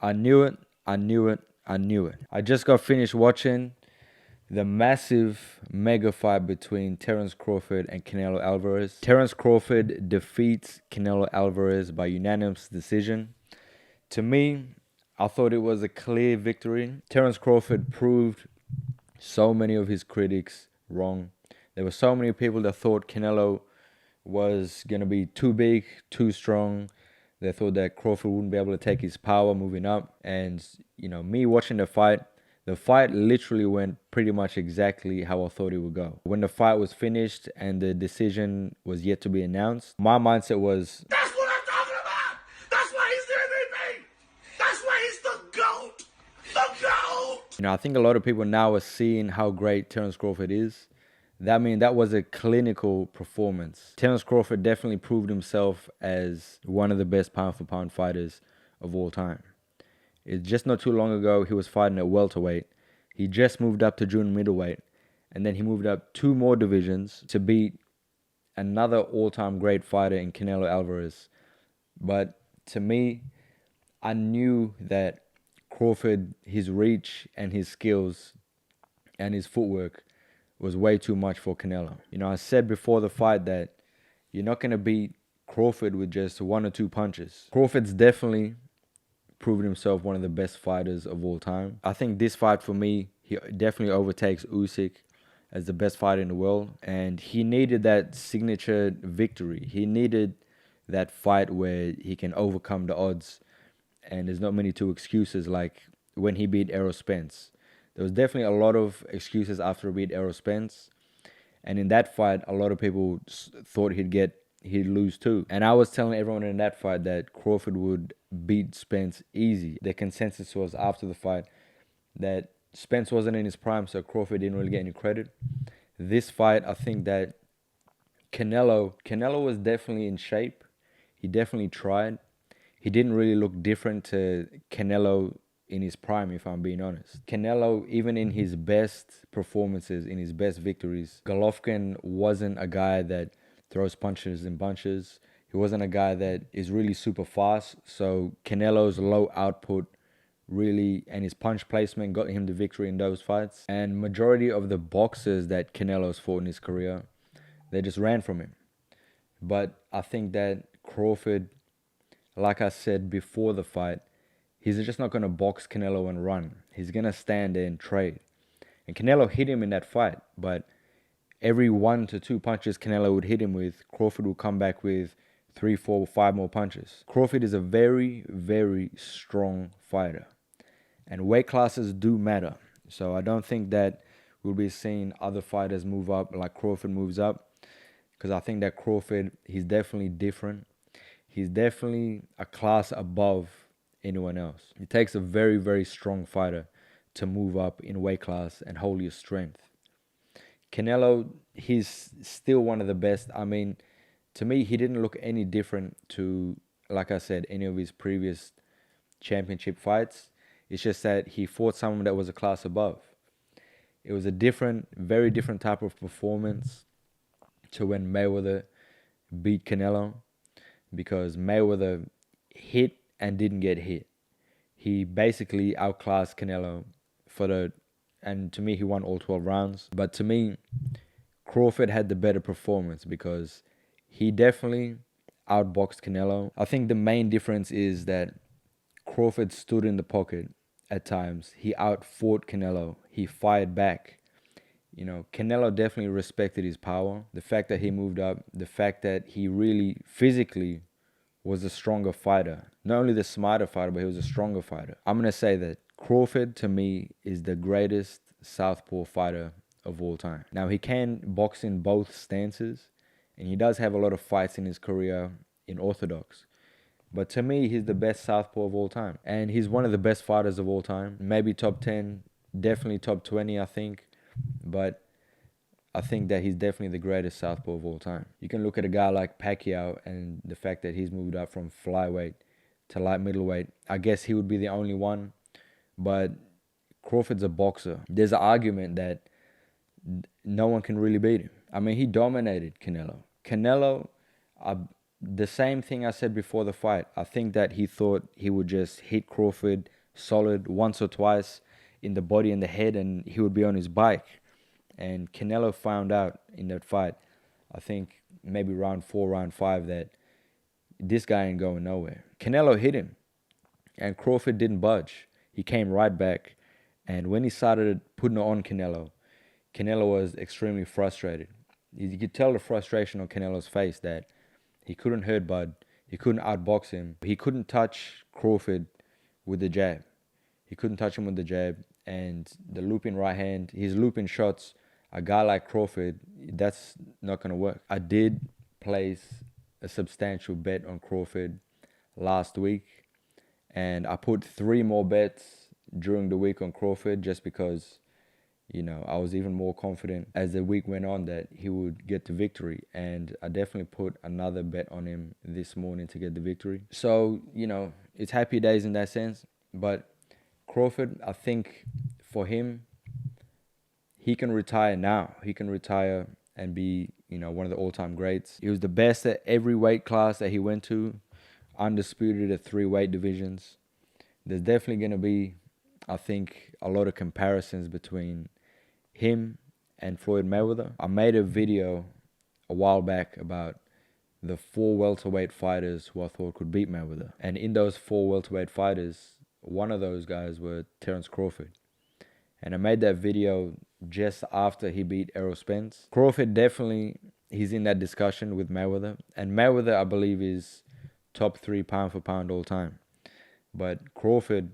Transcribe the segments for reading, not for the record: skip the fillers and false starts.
I knew it. I knew it. I knew it. I just got finished watching the massive mega fight between Terence Crawford and Canelo Alvarez. Terence Crawford defeats Canelo Alvarez by unanimous decision. To me, I thought it was a clear victory. Terence Crawford proved so many of his critics wrong. There were so many people that thought Canelo was going to be too big, too strong. They thought that Crawford wouldn't be able to take his power moving up. And, me watching the fight literally went pretty much exactly how I thought it would go. When the fight was finished and the decision was yet to be announced, my mindset was, that's what I'm talking about! That's why he's the MVP! That's why he's the GOAT! The GOAT! I think a lot of people now are seeing how great Terence Crawford is. That was a clinical performance. Terence Crawford definitely proved himself as one of the best pound-for-pound fighters of all time. It's just not too long ago he was fighting at welterweight. He just moved up to junior middleweight, and then he moved up 2 more divisions to beat another all-time great fighter in Canelo Alvarez. But to me, I knew that Crawford, his reach and his skills and his footwork was way too much for Canelo. I said before the fight that you're not going to beat Crawford with just 1 or 2 punches. Crawford's definitely proven himself one of the best fighters of all time. I think this fight for me, he definitely overtakes Usyk as the best fighter in the world. And he needed that signature victory. He needed that fight where he can overcome the odds. And there's not many excuses like when he beat Errol Spence. There was definitely a lot of excuses after he beat Errol Spence. And in that fight, a lot of people thought he'd lose too. And I was telling everyone in that fight that Crawford would beat Spence easy. The consensus was after the fight that Spence wasn't in his prime, so Crawford didn't really get any credit. This fight, I think that Canelo was definitely in shape. He definitely tried. He didn't really look different to Canelo in his prime, if I'm being honest. Canelo, even in his best performances, in his best victories, Golovkin wasn't a guy that throws punches in bunches. He wasn't a guy that is really super fast. So Canelo's low output really, and his punch placement got him the victory in those fights. And majority of the boxers that Canelo's fought in his career, they just ran from him. But I think that Crawford, like I said before the fight, he's just not going to box Canelo and run. He's going to stand there and trade. And Canelo hit him in that fight, but every 1 to 2 punches Canelo would hit him with, Crawford would come back with 3, 4, 5 more punches. Crawford is a very, very strong fighter. And weight classes do matter. So I don't think that we'll be seeing other fighters move up like Crawford moves up. Because I think that Crawford, he's definitely different. He's definitely a class above anyone else. It takes a very, very strong fighter to move up in weight class and hold your strength. Canelo, he's still one of the best. To me, he didn't look any different to, like I said, any of his previous championship fights. It's just that he fought someone that was a class above. It was a different, very different type of performance to when Mayweather beat Canelo, because Mayweather hit and didn't get hit. He basically outclassed Canelo and to me, he won all 12 rounds. But to me, Crawford had the better performance because he definitely outboxed Canelo. I think the main difference is that Crawford stood in the pocket at times. He outfought Canelo. He fired back. Canelo definitely respected his power. The fact that he moved up, the fact that he really physically was a stronger fighter. Not only the smarter fighter, but he was a stronger fighter. I'm going to say that Crawford, to me, is the greatest southpaw fighter of all time. Now, he can box in both stances, and he does have a lot of fights in his career in orthodox. But to me, he's the best southpaw of all time. And he's one of the best fighters of all time. Maybe top 10, definitely top 20, I think. But I think that he's definitely the greatest southpaw of all time. You can look at a guy like Pacquiao and the fact that he's moved up from flyweight to light middleweight. I guess he would be the only one. But Crawford's a boxer. There's an argument that no one can really beat him. He dominated Canelo. Canelo, the same thing I said before the fight. I think that he thought he would just hit Crawford solid once or twice in the body and the head, and he would be on his bike. And Canelo found out in that fight, I think maybe round 4, round 5, that this guy ain't going nowhere. Canelo hit him, and Crawford didn't budge. He came right back, and when he started putting on Canelo, Canelo was extremely frustrated. You could tell the frustration on Canelo's face that he couldn't hurt Bud. He couldn't outbox him. He couldn't touch Crawford with the jab. He couldn't touch him with the jab. And the looping right hand, his looping shots, a guy like Crawford, that's not going to work. I did place a substantial bet on Crawford last week. And I put 3 more bets during the week on Crawford just because, I was even more confident as the week went on that he would get the victory. And I definitely put another bet on him this morning to get the victory. So, it's happy days in that sense. But Crawford, I think for him, he can retire now. He can retire and be, one of the all-time greats. He was the best at every weight class that he went to, undisputed at 3 weight divisions. There's definitely going to be, I think, a lot of comparisons between him and Floyd Mayweather. I made a video a while back about the 4 welterweight fighters who I thought could beat Mayweather. And in those 4 welterweight fighters, one of those guys were Terence Crawford. And I made that video just after he beat Errol Spence. Crawford definitely, he's in that discussion with Mayweather. And Mayweather, I believe, is top 3 pound for pound all time. But Crawford,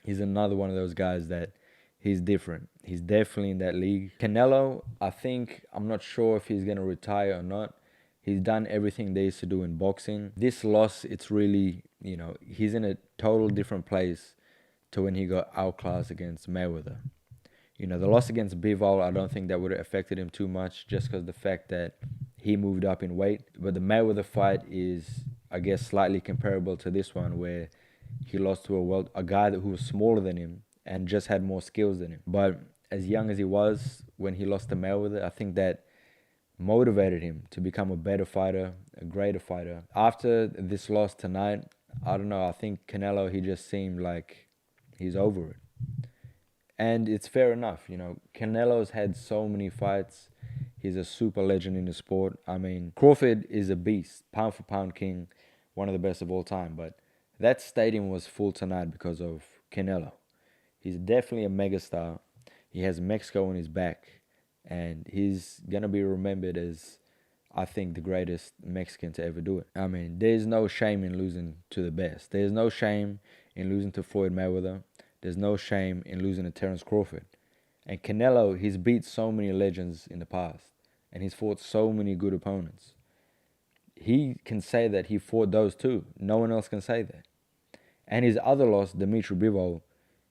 he's another one of those guys that he's different. He's definitely in that league. Canelo, I'm not sure if he's going to retire or not. He's done everything there is to do in boxing. This loss, it's really, he's in a total different place to when he got outclassed against Mayweather. The loss against Bivol, I don't think that would have affected him too much just because the fact that he moved up in weight. But the Mayweather fight is, I guess, slightly comparable to this one where he lost to a guy who was smaller than him and just had more skills than him. But as young as he was when he lost to Mayweather, I think that motivated him to become a better fighter, a greater fighter. After this loss tonight, I don't know, I think Canelo, he just seemed like he's over it. And it's fair enough, Canelo's had so many fights. He's a super legend in the sport. I mean, Crawford is a beast, pound for pound king, one of the best of all time. But that stadium was full tonight because of Canelo. He's definitely a megastar. He has Mexico on his back. And he's going to be remembered as, I think, the greatest Mexican to ever do it. I mean, there's no shame in losing to the best. There's no shame in losing to Floyd Mayweather. There's no shame in losing to Terence Crawford. And Canelo, he's beat so many legends in the past. And he's fought so many good opponents. He can say that he fought those too. No one else can say that. And his other loss, Dimitri Bivol,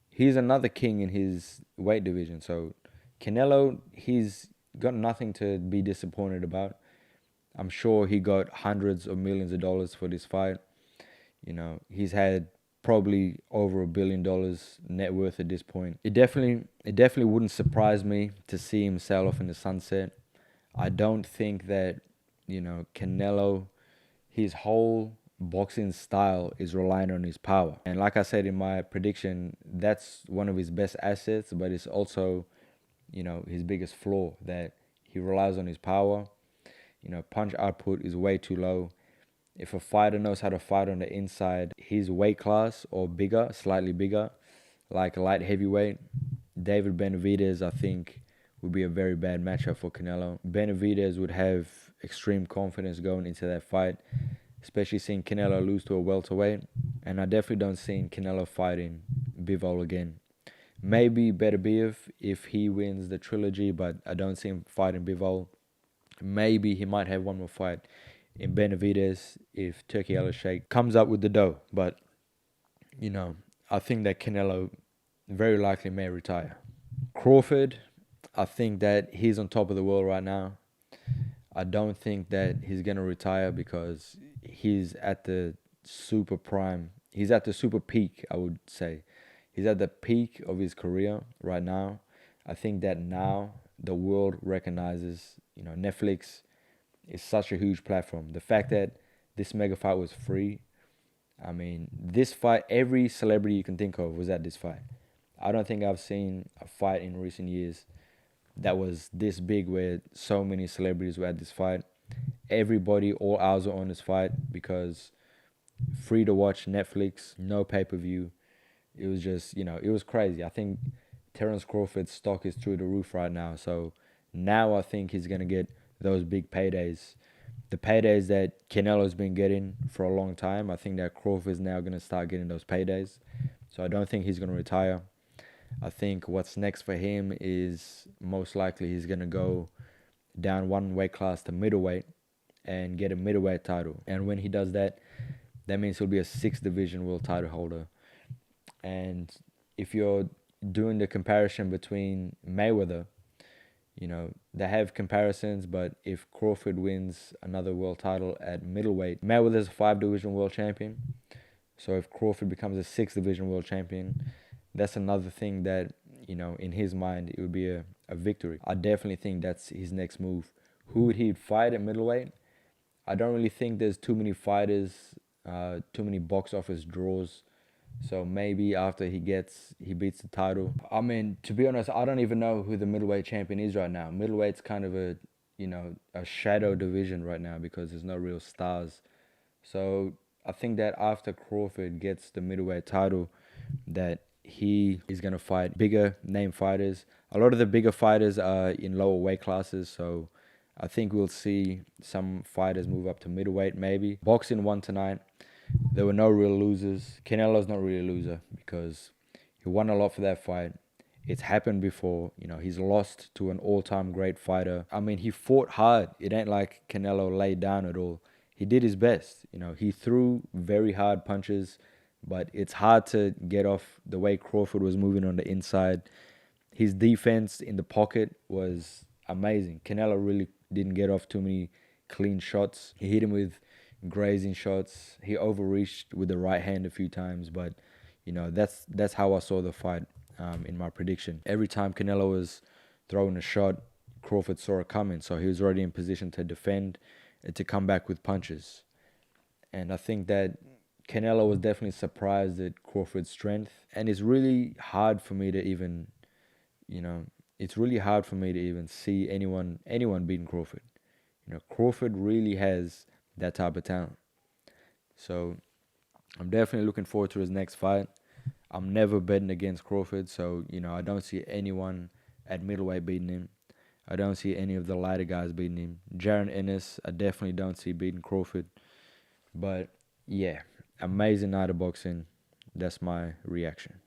he's another king in his weight division. So Canelo, he's got nothing to be disappointed about. I'm sure he got hundreds of millions of dollars for this fight. He's had probably over $1 billion net worth at this point. It definitely wouldn't surprise me to see him sail off in the sunset. I don't think that, Canelo, his whole boxing style is relying on his power. And like I said in my prediction, that's one of his best assets, but it's also, his biggest flaw, that he relies on his power. Punch output is way too low. If a fighter knows how to fight on the inside, his weight class or bigger, slightly bigger, like light heavyweight, David Benavidez, I think, would be a very bad matchup for Canelo. Benavidez would have extreme confidence going into that fight, especially seeing Canelo lose to a welterweight. And I definitely don't see Canelo fighting Bivol again. Maybe Beterbiev if he wins the trilogy, but I don't see him fighting Bivol. Maybe he might have one more fight in Benavidez if Turkey Al-Sheikh comes up with the dough. But, I think that Canelo very likely may retire. Crawford, I think that he's on top of the world right now. I don't think that he's going to retire because he's at the super prime. He's at the super peak, I would say. He's at the peak of his career right now. I think that now the world recognizes, Netflix is such a huge platform. The fact that this mega fight was free. I mean, this fight, every celebrity you can think of was at this fight. I don't think I've seen a fight in recent years that was this big where so many celebrities were at this fight. Everybody, all eyes were on this fight because free to watch Netflix, no pay-per-view. It was just, it was crazy. I think Terence Crawford's stock is through the roof right now. So now I think he's going to get those big paydays. The paydays that Canelo's been getting for a long time, I think that Crawford's now going to start getting those paydays. So I don't think he's going to retire. I think what's next for him is most likely he's going to go down one weight class to middleweight and get a middleweight title. And when he does that, that means he'll be a 6th division world title holder. And if you're doing the comparison between Mayweather, they have comparisons, but if Crawford wins another world title at middleweight, Mayweather's a 5-division world champion. So if Crawford becomes a 6th division world champion, that's another thing that, in his mind, it would be a victory. I definitely think that's his next move. Who would he fight at middleweight? I don't really think there's too many fighters, too many box office draws. So maybe after he beats the title. I mean, to be honest, I don't even know who the middleweight champion is right now. Middleweight's kind of a shadow division right now because there's no real stars. So I think that after Crawford gets the middleweight title, that he is going to fight bigger name fighters. A lot of the bigger fighters are in lower weight classes, so I think we'll see some fighters move up to middleweight maybe. Boxing won tonight. There were no real losers. Canelo's not really a loser because he won a lot for that fight. It's happened before. He's lost to an all-time great fighter. I mean, he fought hard. It ain't like Canelo laid down at all. He did his best. He threw very hard punches, but it's hard to get off the way Crawford was moving on the inside. His defense in the pocket was amazing. Canelo really didn't get off too many clean shots. He hit him with grazing shots. He overreached with the right hand a few times, but that's how I saw the fight in my prediction. Every time Canelo was throwing a shot, Crawford saw it coming, so he was already in position to defend and to come back with punches. And I think that Canelo was definitely surprised at Crawford's strength, and it's really hard for me to even, see anyone beating Crawford. Crawford really has that type of talent. So I'm definitely looking forward to his next fight. I'm never betting against Crawford, so I don't see anyone at middleweight beating him. I don't see any of the lighter guys beating him. Jaron Ennis, I definitely don't see beating Crawford. But yeah, amazing night of boxing. That's my reaction.